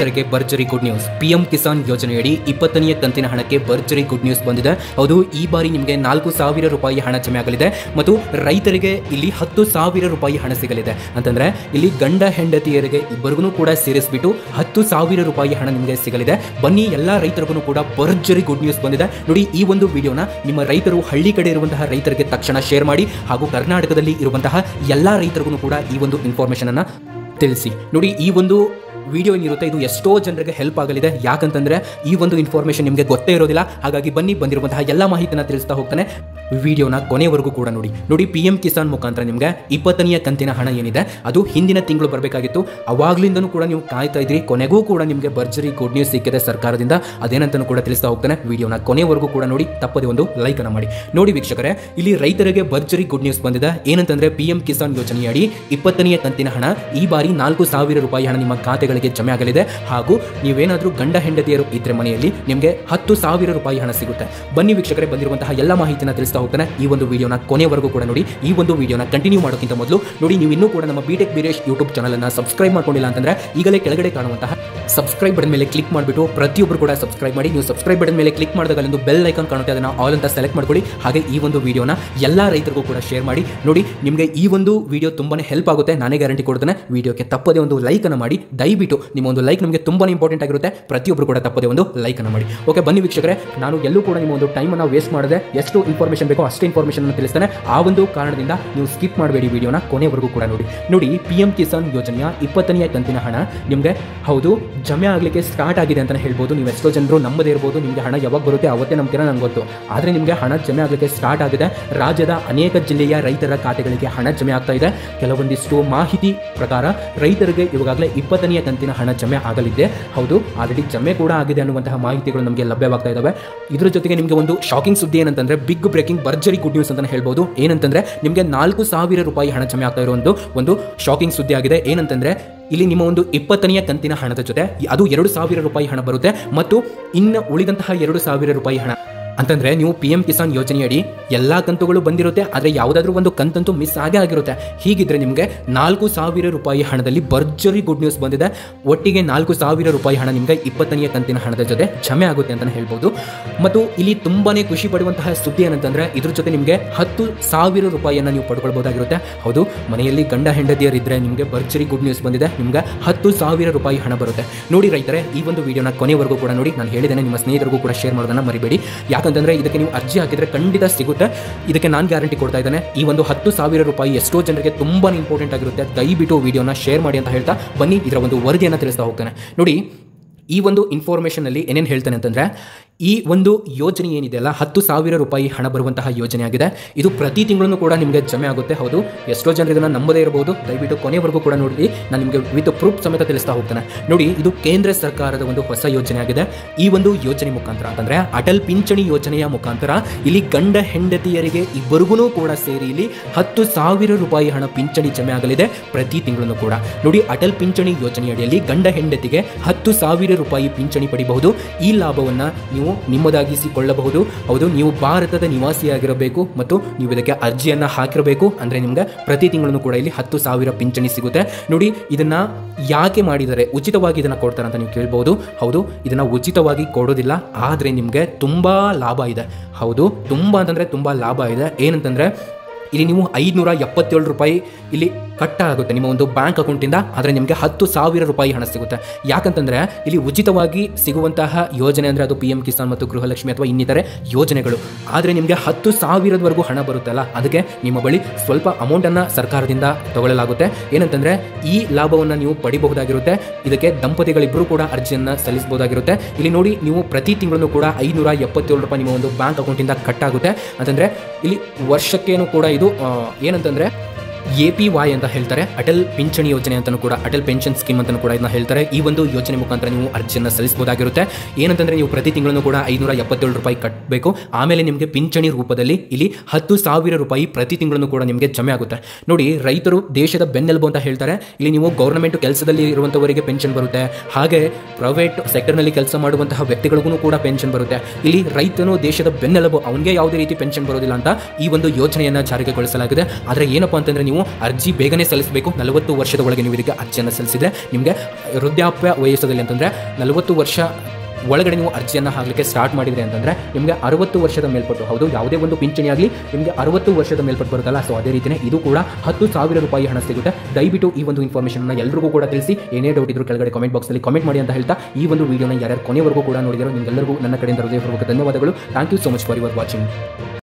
ರೈತರಿಗೆ ಭರ್ಜರಿ good news. PM Kisan ಯೋಜನೆಯಡಿ 20ನೇ ಕಂತಿನ ಹಣಕ್ಕೆ ಭರ್ಜರಿ ಗುಡ್ ನ್ಯೂಸ್ ಬಂದಿದೆ. ಹೌದು, ಈ ಬಾರಿ ನಿಮಗೆ 4,000 ರೂಪಾಯಿ ಹಣ ಜಮೆ ಆಗಲಿದೆ ಮತ್ತು ರೈತರಿಗೆ ಇಲ್ಲಿ 10,000 ರೂಪಾಯಿ ಹಣ ಸಿಗಲಿದೆ. ಅಂತಂದ್ರೆ ಇಲ್ಲಿ ಗಂಡ ಹೆಂಡತಿಯರಿಗೆ ಇಬ್ಬರಿಗೂ ಕೂಡ ಸೇರಿಸ್ಬಿಟ್ಟು 10,000 ರೂಪಾಯಿ ಹಣ ನಿಮಗೆ ಸಿಗಲಿದೆ. ಬನ್ನಿ, ಎಲ್ಲಾ ರೈತರಿಗೂ ಕೂಡ ಭರ್ಜರಿ ಗುಡ್ ನ್ಯೂಸ್ ಬಂದಿದೆ. ನೋಡಿ, ಈ ಒಂದು ವಿಡಿಯೋನ ನಿಮ್ಮ ರೈತರು, ಹಳ್ಳಿ ಕಡೆ ಇರುವಂತಹ ರೈತರಿಗೆ ತಕ್ಷಣ ಶೇರ್ ಮಾಡಿ ಹಾಗೂ ಕರ್ನಾಟಕದಲ್ಲಿ ಇರುವಂತಹ ಎಲ್ಲಾ ರೈತರಿಗೂ ಕೂಡ ಈ ಒಂದು ಇನ್ಫಾರ್ಮೇಶನ್ ಅನ್ನ ತಿಳಿಸಿ. ನೋಡಿ, ಈ ಒಂದು ವಿಡಿಯೋ ಏನಿರುತ್ತೆ ಇದು ಎಷ್ಟೋ ಜನರಿಗೆ ಹೆಲ್ಪ್ ಆಗಲಿದೆ. ಯಾಕಂತಂದ್ರೆ ಈ ಒಂದು ಇನ್ಫಾರ್ಮೇಶನ್ ನಿಮಗೆ ಗೊತ್ತೇ ಇರೋದಿಲ್ಲ. ಹಾಗಾಗಿ ಬನ್ನಿ, ಬಂದಿರುವಂತಹ ಎಲ್ಲ ಮಾಹಿತಿನ ತಿಳಿಸ್ತಾ ಹೋಗ್ತಾನೆ. ವಿಡಿಯೋನ ಕೊನೆವರೆಗೂ ಕೂಡ ನೋಡಿ. ಪಿಎಂ ಕಿಸಾನ್ ಮುಖಾಂತರ ನಿಮಗೆ 20ನೇ ಕಂತಿನ ಹಣ ಏನಿದೆ ಅದು ಹಿಂದಿನ ತಿಂಗಳು ಬರಬೇಕಾಗಿತ್ತು. ಅವಾಗ್ಲಿಂದನೂ ಕೂಡ ನೀವು ಕಾಯ್ತಾ ಇದ್ರಿ. ಕೊನೆಗೂ ಕೂಡ ನಿಮಗೆ ಭರ್ಜರಿ ಗುಡ್ ನ್ಯೂಸ್ ಸಿಕ್ಕಿದೆ ಸರ್ಕಾರದಿಂದ. ಅದೇನಂತನೂ ಕೂಡ ತಿಳಿಸ್ತಾ ಹೋಗ್ತಾನೆ. ವಿಡಿಯೋನ ಕೊನೆವರೆಗೂ ಕೂಡ ನೋಡಿ, ತಪ್ಪದೆ ಒಂದು ಲೈಕ್ ಅನ್ನ ಮಾಡಿ. ನೋಡಿ ವೀಕ್ಷಕರೇ, ಇಲ್ಲಿ ರೈತರಿಗೆ ಭರ್ಜರಿ ಗುಡ್ ನ್ಯೂಸ್ ಬಂದಿದೆ. ಏನಂತಂದ್ರೆ ಪಿಎಂ ಕಿಸಾನ್ ಯೋಜನೆಯಡಿ 20ನೇ ಕಂತಿನ ಹಣ ಈ ಬಾರಿ 4,000 ರೂಪಾಯಿ ಹಣ ನಿಮ್ಮ ಖಾತೆಗಳಿಗೆ ಜಮೆ ಆಗಲಿದೆ. ಹಾಗೂ ನೀವೇನಾದ್ರೂ ಗಂಡ ಹೆಂಡತಿಯರು ಇದ್ರೆ ಮನೆಯಲ್ಲಿ ನಿಮಗೆ 10,000 ರೂಪಾಯಿ ಹಣ ಸಿಗುತ್ತೆ. ಬನ್ನಿ ವೀಕ್ಷಕರೇ, ಬಂದಿರುವಂತಹ ಎಲ್ಲ ಮಾಹಿತಿನ ತಿಳಿಸ್ತಾ ಹೋಗ್ತಾನೆ. ಈ ಒಂದು ವಿಡಿಯೋನ ಕೊನೆವರೆಗೂ ಕೂಡ ನೋಡಿ. ಈ ಒಂದು ವಿಡಿಯೋನ ಕಂಟಿನ್ಯೂ ಮಾಡೋಕ್ಕಿಂತ ಮೊದಲು ನೋಡಿ, ನೀವು ಇನ್ನೂ ಕೂಡ ನಮ್ಮ ಬಿಟೆಕ್ ಬೀರೇಶ್ ಯೂಟ್ಯೂಬ್ ಚಾನಲ್ ಅನ್ನ ಸಬ್ಸ್ಕ್ರೈಬ್ ಮಾಡ್ಕೊಂಡಿಲ್ಲ ಅಂತಂದ್ರೆ ಈಗಲೇ ಕೆಳಗಡೆ ಕಾಣುವಂತಹ ಸಬ್ಸ್ಕ್ರೈಬ್ ಬಟನ್ ಮೇಲೆ ಕ್ಲಿಕ್ ಮಾಡಿಬಿಟ್ಟು ಪ್ರತಿಯೊಬ್ಬರು ಕೂಡ ಸಬ್ಸ್ಕ್ರೈಬ್ ಮಾಡಿ. ನೀವು ಸಬ್ಸ್ಕ್ರೈಬ್ ಬಟನ್ ಮೇಲೆ ಕ್ಲಿಕ್ ಮಾಡಿದಾಗ ಒಂದು ಬೆಲ್ ಐಕಾನ್ ಕಾಣುತ್ತೆ, ಅದನ್ನ ಆಲ್ ಅಂತ ಸೆಲೆಕ್ಟ್ ಮಾಡ್ಕೊಳ್ಳಿ. ಹಾಗೆ ಈ ಒಂದು ವಿಡಿಯೋನ ಎಲ್ಲಾ ರೈತರಿಗೂ ಕೂಡ ಶೇರ್ ಮಾಡಿ. ನೋಡಿ, ನಿಮಗೆ ಈ ಒಂದು ವಿಡಿಯೋ ತುಂಬಾನೇ ಹೆಲ್ಪ್ ಆಗುತ್ತೆ, ನಾನೇ ಗ್ಯಾರಂಟಿ ಕೊಡ್ತೇನೆ. ವಿಡಿಯೋಕ್ಕೆ ತಪ್ಪದೆ ಒಂದು ಲೈಕ್ ಅನ್ನು ಮಾಡಿ. ದಯವಿಟ್ಟು ನಿಮ್ಮ ಒಂದು ಲೈಕ್ ನಮಗೆ ತುಂಬಾನೇ ಇಂಪಾರ್ಟೆಂಟ್ ಆಗಿರುತ್ತೆ. ಪ್ರತಿಯೊಬ್ಬರು ಕೂಡ ತಪ್ಪದೆ ಒಂದು ಲೈಕ್ ಅನ್ನು ಮಾಡಿ. ಓಕೆ, ಬನ್ನಿ ವೀಕ್ಷಕರೇ, ನಾನು ಎಲ್ಲೂ ಕೂಡ ನಿಮ್ಮ ಒಂದು ಟೈಮ್ ಅನ್ನು ವೇಸ್ಟ್ ಮಾಡದೆ ಎಷ್ಟು ಇನ್ಫಾರ್ಮೇಷನ್ ಬೇಕೋ ಅಷ್ಟೇ ಇನ್ಫಾರ್ಮೇಷನ್ ಅನ್ನು ತಿಳಿಸ್ತೇನೆ. ಆ ಒಂದು ಕಾರಣದಿಂದ ನೀವು ಸ್ಕಿಪ್ ಮಾಡಬೇಡಿ, ವಿಡಿಯೋನ ಕೊನೆವರೆಗೂ ಕೂಡ ನೋಡಿ. ಪಿಎಂ ಕಿಸಾನ್ ಯೋಜನೆಯ 20ನೇ ಕಂತಿನ ಹಣ ನಿಮಗೆ ಹೌದು ಜಮೆ ಆಗಲಿಕ್ಕೆ ಸ್ಟಾರ್ಟ್ ಆಗಿದೆ ಅಂತ ಹೇಳ್ಬೋದು. ನೀವು ಎಷ್ಟೋ ಜನರು ನಂಬದೇ ಇರ್ಬೋದು, ನಿಮಗೆ ಹಣ ಯಾವಾಗ ಬರುತ್ತೆ ಅವತ್ತೇ ನಂಬ್ತೀರಾ, ನಂಗೆ ಗೊತ್ತು. ಆದರೆ ನಿಮಗೆ ಹಣ ಜಮೆ ಆಗಲಿಕ್ಕೆ ಸ್ಟಾರ್ಟ್ ಆಗಿದೆ. ರಾಜ್ಯದ ಅನೇಕ ಜಿಲ್ಲೆಯ ರೈತರ ಖಾತೆಗಳಿಗೆ ಹಣ ಜಮೆ ಆಗ್ತಾ ಇದೆ. ಕೆಲವೊಂದಿಷ್ಟು ಮಾಹಿತಿ ಪ್ರಕಾರ ರೈತರಿಗೆ ಇವಾಗಲೇ 20ನೇ ಕಂತಿನ ಹಣ ಜಮೆ ಆಗಲಿದೆ. ಹೌದು, ಆಲ್ರೆಡಿ ಜಮೆ ಕೂಡ ಆಗಿದೆ ಅನ್ನುವಂತಹ ಮಾಹಿತಿಗಳು ನಮಗೆ ಲಭ್ಯವಾಗ್ತಾ ಇದ್ದಾವೆ. ಇದ್ರ ಜೊತೆಗೆ ನಿಮಗೆ ಒಂದು ಶಾಕಿಂಗ್ ಸುದ್ದಿ ಏನಂತಂದ್ರೆ, ಬಿಗ್ ಬ್ರೇಕಿಂಗ್ ಭರ್ಜರಿ ಗುಡ್ ನ್ಯೂಸ್ ಅಂತ ಹೇಳ್ಬೋದು. ಏನಂತಂದ್ರೆ ನಿಮಗೆ 4,000 ರೂಪಾಯಿ ಹಣ ಜಮೆ ಆಗ್ತಾ ಇರೋ ಒಂದು ಶಾಕಿಂಗ್ ಸುದ್ದಿ ಆಗಿದೆ. ಏನಂತಂದ್ರೆ ಇಲ್ಲಿ ನಿಮ್ಮ ಒಂದು 20ನೇ ಕಂತಿನ ಹಣದ ಜೊತೆ ಅದು 2,000 ರೂಪಾಯಿ ಹಣ ಬರುತ್ತೆ ಮತ್ತು ಇನ್ನು ಉಳಿದಂತಹ 2,000 ರೂಪಾಯಿ ಹಣ ಅಂತಂದ್ರೆ ನೀವು ಪಿಎಂ ಕಿಸಾನ್ ಯೋಜನೆಯಡಿ ಎಲ್ಲಾ ಕಂತುಗಳು ಬಂದಿರುತ್ತೆ, ಆದರೆ ಯಾವುದಾದ್ರೂ ಒಂದು ಕಂತಂತೂ ಮಿಸ್ ಆಗೇ ಆಗಿರುತ್ತೆ. ಹೀಗಿದ್ರೆ ನಿಮಗೆ 4,000 ರೂಪಾಯಿ ಹಣದಲ್ಲಿ ಭರ್ಜರಿ ಗುಡ್ ನ್ಯೂಸ್ ಬಂದಿದೆ. ಒಟ್ಟಿಗೆ 4,000 ರೂಪಾಯಿ ಹಣ ನಿಮಗೆ 20ನೇ ಕಂತಿನ ಹಣದ ಜೊತೆ ಜಮೆ ಆಗುತ್ತೆ ಅಂತ ಹೇಳ್ಬೋದು. ಮತ್ತು ಇಲ್ಲಿ ತುಂಬಾನೇ ಖುಷಿ ಪಡುವಂತಹ ಸುದ್ದಿ ಏನಂತಂದ್ರೆ, ಇದ್ರ ಜೊತೆ ನಿಮಗೆ 10,000 ರೂಪಾಯಿಯನ್ನು ನೀವು ಪಡ್ಕೊಳ್ಬಹುದಾಗಿರುತ್ತೆ. ಹೌದು, ಮನೆಯಲ್ಲಿ ಗಂಡ ಹೆಂಡತಿಯರಿದ್ರೆ ನಿಮಗೆ ಭರ್ಜರಿ ಗುಡ್ ನ್ಯೂಸ್ ಬಂದಿದೆ. ನಿಮ್ಗೆ 10,000 ರೂಪಾಯಿ ಹಣ ಬರುತ್ತೆ. ನೋಡಿ ರೈತರೇ, ಈ ಒಂದು ವಿಡಿಯೋನ ಕೊನೆವರೆಗೂ ಕೂಡ ನೋಡಿ. ನಾನು ಹೇಳಿದ್ದೇನೆ, ನಿಮ್ಮ ಸ್ನೇಹಿತರಿಗೂ ಕೂಡ ಶೇರ್ ಮಾಡೋದನ್ನ ಮರಿಬೇಡಿ. ಯಾಕಂತಂದ್ರೆ ಇದಕ್ಕೆ ನೀವು ಅರ್ಜಿ ಹಾಕಿದ್ರೆ ಖಂಡಿತ ಸಿಗುತ್ತೆ. ಇದಕ್ಕೆ ನಾನು ಗ್ಯಾರಂಟಿ ಕೊಡ್ತಾ ಇದ್ದೇನೆ. ಈ ಒಂದು 10,000 ರೂಪಾಯಿ ಎಷ್ಟೋ ಜನರಿಗೆ ತುಂಬಾ ಇಂಪಾರ್ಟೆಂಟ್ ಆಗಿರುತ್ತೆ. ದಯವಿಟ್ಟು ವಿಡಿಯೋನ ಶೇರ್ ಮಾಡಿ ಅಂತ ಹೇಳ್ತಾ ಬನ್ನಿ ಇದರ ಒಂದು ವರದಿಯನ್ನು ತಿಳಿಸ್ತಾ ಹೋಗ್ತಾನೆ. ನೋಡಿ, ಈ ಒಂದು ಇನ್ಫಾರ್ಮೇಷನ್ ಅಲ್ಲಿ ಏನೇನು ಹೇಳ್ತಾನೆ ಅಂತಂದ್ರೆ, ಈ ಒಂದು ಯೋಜನೆ ಏನಿದೆಯಲ್ಲ 10,000 ರೂಪಾಯಿ ಹಣ ಬರುವಂತಹ ಯೋಜನೆ ಆಗಿದೆ. ಇದು ಪ್ರತಿ ತಿಂಗಳು ಕೂಡ ನಿಮಗೆ ಜಮೆ ಆಗುತ್ತೆ. ಹೌದು, ಎಷ್ಟೋ ಜನರು ಇದನ್ನು ನಂಬದೇ ಇರಬಹುದು. ದಯವಿಟ್ಟು ಕೊನೆವರೆಗೂ ಕೂಡ ನೋಡಿ, ನಾನು ನಿಮಗೆ ವಿತ್ ಪ್ರೂಫ್ ಸಮೇತ ತಿಳಿಸ್ತಾ ಹೋಗ್ತಾನೆ. ನೋಡಿ, ಇದು ಕೇಂದ್ರ ಸರ್ಕಾರದ ಒಂದು ಹೊಸ ಯೋಜನೆ ಆಗಿದೆ. ಈ ಒಂದು ಯೋಜನೆ ಮುಖಾಂತರ ಅಂತಂದ್ರೆ ಅಟಲ್ ಪಿಂಚಣಿ ಯೋಜನೆಯ ಮುಖಾಂತರ ಇಲ್ಲಿ ಗಂಡ ಹೆಂಡತಿಯರಿಗೆ ಇಬ್ಬರಿಗೂ ಕೂಡ ಸೇರಿ ಇಲ್ಲಿ 10,000 ರೂಪಾಯಿ ಹಣ ಪಿಂಚಣಿ ಜಮೆ ಆಗಲಿದೆ ಪ್ರತಿ ತಿಂಗಳು ಕೂಡ. ನೋಡಿ, ಅಟಲ್ ಪಿಂಚಣಿ ಯೋಜನೆಯಡಿಯಲ್ಲಿ ಗಂಡ ಹೆಂಡತಿಗೆ 10,000 ರೂಪಾಯಿ ಪಿಂಚಣಿ ಪಡಿಬಹುದು. ಈ ಲಾಭವನ್ನ ನೀವು ನಿಮ್ಮದಾಗಿಸಿಕೊಳ್ಳಬಹುದು. ಹೌದು, ನೀವು ಭಾರತದ ನಿವಾಸಿಯಾಗಿರಬೇಕು ಮತ್ತು ನೀವು ಇದಕ್ಕೆ ಅರ್ಜಿಯನ್ನ ಹಾಕಿರಬೇಕು. ಅಂದ್ರೆ ನಿಮ್ಗೆ ಪ್ರತಿ ತಿಂಗಳು ಕೂಡ ಇಲ್ಲಿ 10,000 ಪಿಂಚಣಿ ಸಿಗುತ್ತೆ. ನೋಡಿ, ಇದನ್ನ ಯಾಕೆ ಮಾಡಿದರೆ ಉಚಿತವಾಗಿ ಇದನ್ನ ಕೊಡ್ತಾರೆ ಅಂತ ನೀವು ಕೇಳಬಹುದು. ಹೌದು, ಇದನ್ನ ಉಚಿತವಾಗಿ ಕೊಡೋದಿಲ್ಲ, ಆದ್ರೆ ನಿಮ್ಗೆ ತುಂಬಾ ಲಾಭ ಇದೆ. ಹೌದು, ತುಂಬಾ ಅಂತಂದ್ರೆ ತುಂಬಾ ಲಾಭ ಇದೆ. ಏನಂತಂದ್ರೆ ಇಲ್ಲಿ ನೀವು 577 ರೂಪಾಯಿ ಇಲ್ಲಿ ಕಟ್ ಆಗುತ್ತೆ ನಿಮ್ಮ ಒಂದು ಬ್ಯಾಂಕ್ ಅಕೌಂಟಿಂದ. ಆದರೆ ನಿಮಗೆ 10,000 ರೂಪಾಯಿ ಹಣ ಸಿಗುತ್ತೆ. ಯಾಕಂತಂದ್ರೆ ಇಲ್ಲಿ ಉಚಿತವಾಗಿ ಸಿಗುವಂತಹ ಯೋಜನೆ ಅಂದ್ರೆ ಅದು ಪಿಎಂ ಕಿಸಾನ್ ಮತ್ತು ಗೃಹಲಕ್ಷ್ಮಿ ಅಥವಾ ಇನ್ನಿತರೆ ಯೋಜನೆಗಳು. ಆದರೆ ನಿಮಗೆ 10,000ವರೆಗೂ ಹಣ ಬರುತ್ತಲ್ಲ, ಅದಕ್ಕೆ ನಿಮ್ಮ ಬಳಿ ಸ್ವಲ್ಪ ಅಮೌಂಟನ್ನು ಸರ್ಕಾರದಿಂದ ತಗೊಳ್ಳಲಾಗುತ್ತೆ. ಏನಂತಂದ್ರೆ ಈ ಲಾಭವನ್ನು ನೀವು ಪಡಿಬಹುದಾಗಿರುತ್ತೆ. ಇದಕ್ಕೆ ದಂಪತಿಗಳಿಬ್ಬರು ಕೂಡ ಅರ್ಜಿಯನ್ನು ಸಲ್ಲಿಸಬಹುದಾಗಿರುತ್ತೆ. ಇಲ್ಲಿ ನೋಡಿ, ನೀವು ಪ್ರತಿ ತಿಂಗಳು ಕೂಡ 577 ರೂಪಾಯಿ ನಿಮ್ಮ ಒಂದು ಬ್ಯಾಂಕ್ ಅಕೌಂಟಿಂದ ಕಟ್ ಆಗುತ್ತೆ. ಅಂತಂದ್ರೆ ಇಲ್ಲಿ ವರ್ಷಕ್ಕೇನು ಕೂಡ ಇದು ಏನಂತಂದ್ರೆ APY ಅಂತ ಹೇಳ್ತಾರೆ, ಅಟಲ್ ಪಿಂಚಣಿ ಯೋಜನೆ ಅಂತಲೂ ಕೂಡ, ಅಟಲ್ ಪೆನ್ಷನ್ ಸ್ಕೀಮ್ ಅಂತಲೂ ಕೂಡ ಇದನ್ನ ಹೇಳ್ತಾರೆ. ಈ ಒಂದು ಯೋಜನೆ ಮುಖಾಂತರ ನೀವು ಅರ್ಜಿಯನ್ನು ಸಲ್ಲಿಸಬಹುದಾಗಿರುತ್ತೆ. ಏನಂತಂದ್ರೆ ನೀವು ಪ್ರತಿ ತಿಂಗಳು ಕೂಡ 577 ರೂಪಾಯಿ ಕಟ್ಟಬೇಕು. ಆಮೇಲೆ ನಿಮಗೆ ಪಿಂಚಣಿ ರೂಪದಲ್ಲಿ ಇಲ್ಲಿ 10,000 ರೂಪಾಯಿ ಪ್ರತಿ ತಿಂಗಳು ಕೂಡ ನಿಮಗೆ ಜಮೆ ಆಗುತ್ತೆ. ನೋಡಿ, ರೈತರು ದೇಶದ ಬೆನ್ನೆಲುಬು ಅಂತ ಹೇಳ್ತಾರೆ. ಇಲ್ಲಿ ನೀವು ಗೌರ್ಮೆಂಟ್ ಕೆಲಸದಲ್ಲಿ ಇರುವಂತವರಿಗೆ ಪೆನ್ಷನ್ ಬರುತ್ತೆ, ಹಾಗೆ ಪ್ರೈವೇಟ್ ಸೆಕ್ಟರ್ನಲ್ಲಿ ಕೆಲಸ ಮಾಡುವಂತಹ ವ್ಯಕ್ತಿಗಳಿಗೂ ಕೂಡ ಪೆನ್ಷನ್ ಬರುತ್ತೆ. ಇಲ್ಲಿ ರೈತನು ದೇಶದ ಬೆನ್ನೆಲುಬು, ಅವನಿಗೆ ಯಾವುದೇ ರೀತಿ ಪೆನ್ಷನ್ ಬರೋದಿಲ್ಲ ಅಂತ ಈ ಒಂದು ಯೋಜನೆಯನ್ನ ಜಾರಿಗೊಳಿಸಲಾಗಿದೆ. ಆದರೆ ಏನಪ್ಪಾ ಅಂತಂದ್ರೆ ನೀವು ನೀವು ಅರ್ಜಿ ಬೇಗನೆ ಸಲ್ಲಿಸಬೇಕು. 40 ವರ್ಷದ ಒಳಗೆ ನೀವು ಇದಕ್ಕೆ ಅರ್ಜಿಯನ್ನು ಸಲ್ಲಿಸಿದರೆ ನಿಮಗೆ ವೃದ್ಧಾಪ್ಯ ವಯಸ್ಸದಲ್ಲಿ ಅಂತಂದರೆ 40 ವರ್ಷ ಒಳಗಡೆ ನೀವು ಅರ್ಜಿಯನ್ನು ಹಾಕಲಿಕ್ಕೆ ಸ್ಟಾರ್ಟ್ ಮಾಡಿದರೆ ಅಂತಂದರೆ ನಿಮಗೆ 60 ವರ್ಷದ ಮೇಲ್ಪಟ್ಟು, ಹೌದು, ಯಾವುದೇ ಒಂದು ಪಿಂಚಣಿ ಆಗಲಿ ನಿಮಗೆ 60 ವರ್ಷದ ಮೇಲ್ಪಟ್ಟು ಬರುತ್ತಲ್ಲ, ಸೊ ಅದೇ ರೀತಿಯೇ ಇದು ಕೂಡ 10,000 ರೂಪಾಯಿ ಹಣ ಸಿಗುತ್ತೆ. ದಯವಿಟ್ಟು ಈ ಒಂದು ಇನ್ಫಾರ್ಮೇಷನ್ನ ಎಲ್ಲರಿಗೂ ಕೂಡ ತಿಳಿಸಿ. ಏನೇ ಡೌಟ್ ಇದ್ರೂ ಕೆಳಗಡೆ ಕಾಮೆಂಟ್ ಬಾಕ್ಸಲ್ಲಿ ಕಾಮೆಂಟ್ ಮಾಡಿ ಅಂತ ಹೇಳ್ತಾ ಈ ಒಂದು ವಿಡಿಯೋನ ಯಾರ್ಯಾರು ಕೊನೆವರೆಗೂ ಕೂಡ ನೋಡಿದಾರೋ ನಿಮಗೆಲ್ಲರಿಗೂ ನನ್ನ ಕಡೆಯಿಂದ ಹೃದಯಪೂರ್ವಕ ಧನ್ಯವಾದಗಳು. Thank you so much for your watching.